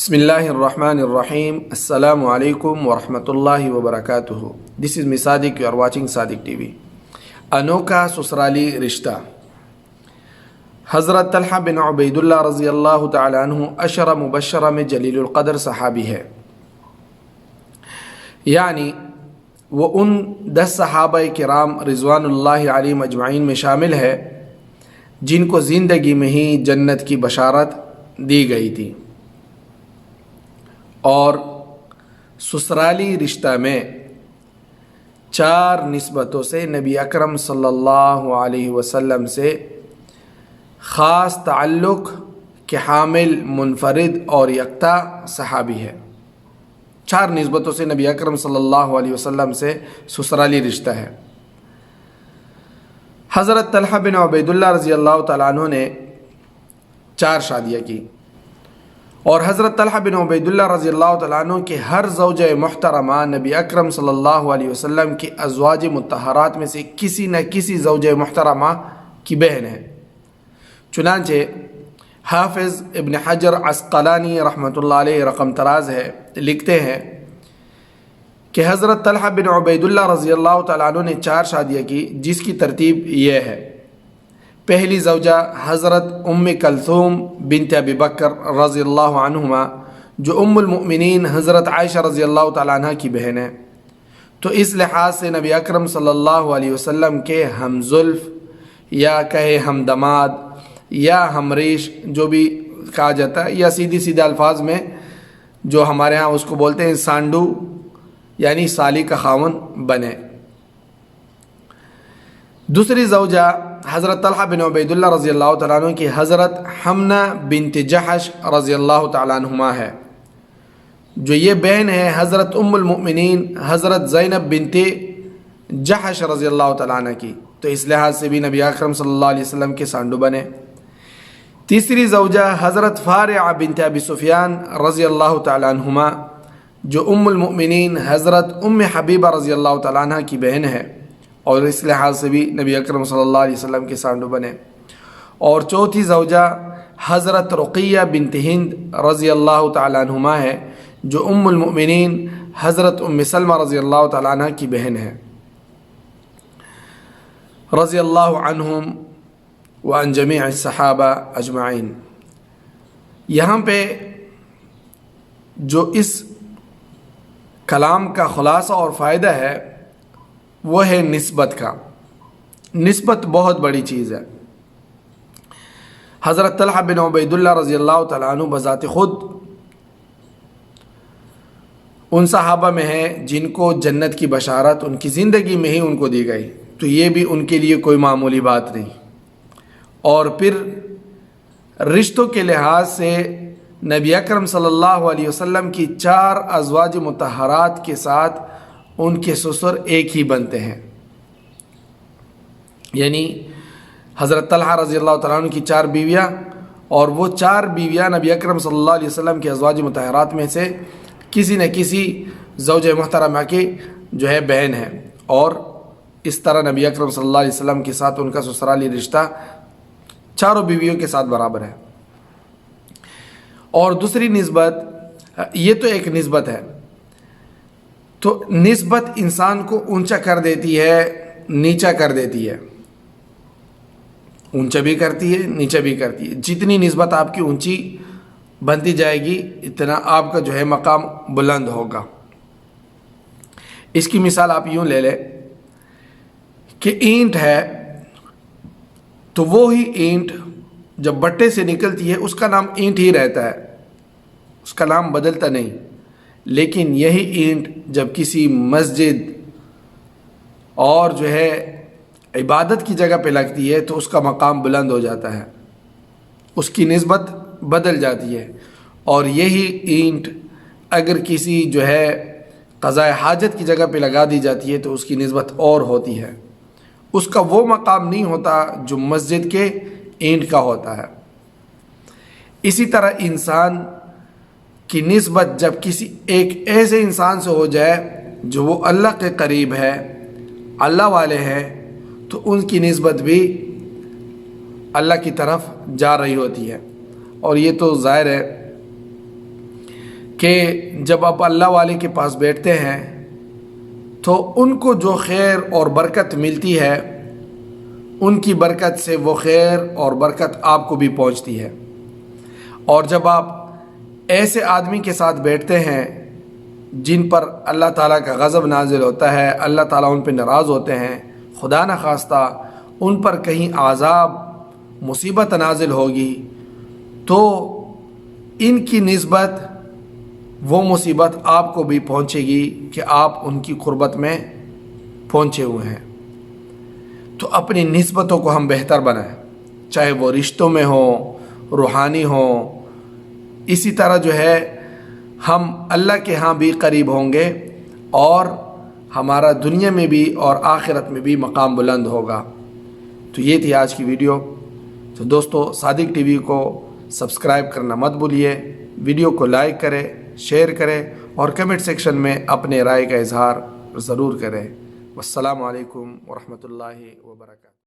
Bismillahirrahmanirrahim. Assalamu alaikum wa rahmatullahi wa barakatuh. This is Sadiq. You are watching Sadiq TV. अनोखा ससुराली रिश्ता। हज़रत तलहा बिन उबैदुल्लाह रज़ी अल्लाह तआला अन्हु अशरा मुबशरा में जलीलुल क़द्र सहाबी है, यानी वो उन 10 सहाबा किराम रिज़वानुल्लाहि अलैहिम अजमाइन में शामिल है जिनको ज़िंदगी में ही जन्नत की बशारत दी गई थी। और ससुराली रिश्ता में 4 निस्बतों से नबी अकरम सल्लल्लाहु अलैहि वसल्लम से ख़ास ताल्लुक़ के हामिल मुनफरिद और यकता सहाबी है। 4 निस्बतों से नबी अकरम सल्लल्लाहु अलैहि वसल्लम से ससुराली रिश्ता है। हज़रत तलहा बिन उबैदुल्लाह रज़ी अल्लाह तआला अन्हु ने 4 शादियाँ की और हज़रत तलहा बिन उबैदुल्लाह रज़ी अल्लाह तआला अन्हु के हर ज़ौज मुहतरमा नबी अकरम सल्लल्लाहु अलैहि वसल्लम के अज़वाज मुत्तहरात में से किसी न किसी ज़ौज मुहतरमा की बहन है। चुनांचे हाफिज़ इब्न हजर अस्क़लानी रहमतुल्लाह अलैहि रक़म तराज़ है, लिखते हैं कि हज़रत तलहा बिन उबैदुल्लाह रज़ी अल्लाह तआला अन्हु ने 4 शादियाँ की, जिसकी तरतीब यह है। पहली ज़ौजा हज़रत उम्म कलसूम बिन्त अबी बकर रज़ी अल्लाह अन्हुमा, जो उम्मुल मुमिनीन हज़रत आयशा रज़ी अल्लाह तआला अन्हा की बहन है। तो इस लिहाज से नबी अकरम सल्लल्लाहु अलैहि वसल्लम के हमज़ुल्फ़ या कहे हमदमाद या हमरीश जो भी कहा जाता है, या सीधी सीधे अल्फाज में जो हमारे यहाँ उसको बोलते हैं सांडू, यानी साली का खावन बने। दूसरी ज़ौजा हज़रत तलहा बिन उबैदुल्लाह रज़ी अल्लाह तआला अन्हु की हज़रत हमना बिन्त जहश रज़ी अल्लाह तआला अन्हुमा है, जो ये बहन है हज़रत उम्मुल मुमिनीन हज़रत ज़ैनब बिन्त जहश रज़ी अल्लाह तआला अन्हा की। तो इस लिहाज से भी नबी अकरम सल्लल्लाहु अलैहि वसल्लम के सांडू बने। तीसरी ज़ौजा हज़रत फ़ारिआ बिन्त अबी सुफ़ियान रज़ी अल्लाह तआला अन्हुमा, जो उम्मुल मुमिनीन हज़रत उम्म हबीबा रज़ी अल्लाह तआला अन्हा की बहन है और इस लिहाज से भी नबी अकरम सल्लल्लाहु अलैहि वसल्लम के सांडू बने। और चौथी ज़ौजा हज़रत रुक़िया बिन्त हिंद रज़ी अल्लाह तआला अन्हुमा है, जो उम्मुल मुमिनीन हज़रत उम्म सलमा रज़ी अल्लाह तआला अन्हा की बहन है, रज़ी अल्लाह अन्हुम व अन जमीअ सहाबा अजमाइन। यहाँ पे जो इस कलाम का ख़ुलासा और फ़ायदा है वो है निस्बत का। निस्बत बहुत बड़ी चीज़ है। हज़रत तलहा बिन उबैदुल्लाह रज़ी अल्लाह तआला अन्हु बज़ात ख़ुद उन सहाबा में है जिनको जन्नत की बशारत उनकी ज़िंदगी में ही उनको दी गई, तो ये भी उनके लिए कोई मामूली बात नहीं। और फिर रिश्तों के लिहाज से नबी अकरम सल्लल्लाहु अलैहि वसल्लम की 4 अज़वाज मुत्तहरात के साथ उनके ससुर एक ही बनते हैं, यानी हज़रत तलहा रज़ी अल्लाह तआला अन्हु की 4 बीवियाँ और वो 4 बीवियाँ नबी अकरम सल्लल्लाहु अलैहि वसल्लम के अज़वाज मुत्तहरात में से किसी न किसी ज़ौज मुहतरमा की जो है बहन है। और इस तरह नबी अकरम सल्लल्लाहु अलैहि वसल्लम के साथ उनका ससुराली रिश्ता चारों बीवियों के साथ बराबर है। और दूसरी निस्बत, ये तो एक निस्बत है, तो निस्बत इंसान को ऊंचा कर देती है, नीचा कर देती है, ऊंचा भी करती है, नीचा भी करती है। जितनी निस्बत आपकी ऊंची बनती जाएगी इतना आपका जो है मकाम बुलंद होगा। इसकी मिसाल आप यूं ले लें कि ईंट है, तो वो ही ईंट जब भट्टे से निकलती है उसका नाम ईंट ही रहता है, उसका नाम बदलता नहीं। लेकिन यही ईंट जब किसी मस्जिद और जो है इबादत की जगह पे लगती है तो उसका मकाम बुलंद हो जाता है, उसकी निस्बत बदल जाती है। और यही ईंट अगर किसी जो है क़ज़ाए हाजत की जगह पे लगा दी जाती है तो उसकी निस्बत और होती है, उसका वो मकाम नहीं होता जो मस्जिद के ईंट का होता है। इसी तरह इंसान की निस्बत जब किसी एक ऐसे इंसान से हो जाए जो वो अल्लाह के करीब है, अल्लाह वाले हैं, तो उनकी निस्बत भी अल्लाह की तरफ जा रही होती है। और ये तो ज़ाहिर है کہ جب آپ اللہ والے کے پاس بیٹھتے ہیں تو ان کو جو خیر اور برکت ملتی ہے ان کی برکت سے وہ خیر اور برکت آپ کو بھی پہنچتی ہے، اور جب آپ ایسے آدمی کے ساتھ بیٹھتے ہیں جن پر اللہ تعالیٰ کا غضب نازل ہوتا ہے، اللہ تعالیٰ ان پہ ناراض ہوتے ہیں، خدا نخواستہ ان پر کہیں عذاب مصیبت نازل ہوگی تو ان کی نسبت وہ مصیبت آپ کو بھی پہنچے گی کہ آپ ان کی قربت میں پہنچے ہوئے ہیں۔ تو اپنی نسبتوں کو ہم بہتر بنائیں، چاہے وہ رشتوں میں ہوں، روحانی ہوں، اسی طرح جو ہے ہم اللہ کے ہاں بھی قریب ہوں گے اور ہمارا دنیا میں بھی اور آخرت میں بھی مقام بلند ہوگا۔ تو یہ تھی آج کی ویڈیو۔ تو دوستو، صادق ٹی وی کو سبسکرائب کرنا مت بھولیے، ویڈیو کو لائک کریں، شیئر کریں اور کمنٹ سیکشن میں اپنے رائے کا اظہار ضرور کریں۔ والسلام علیکم ورحمۃ اللہ وبرکاتہ۔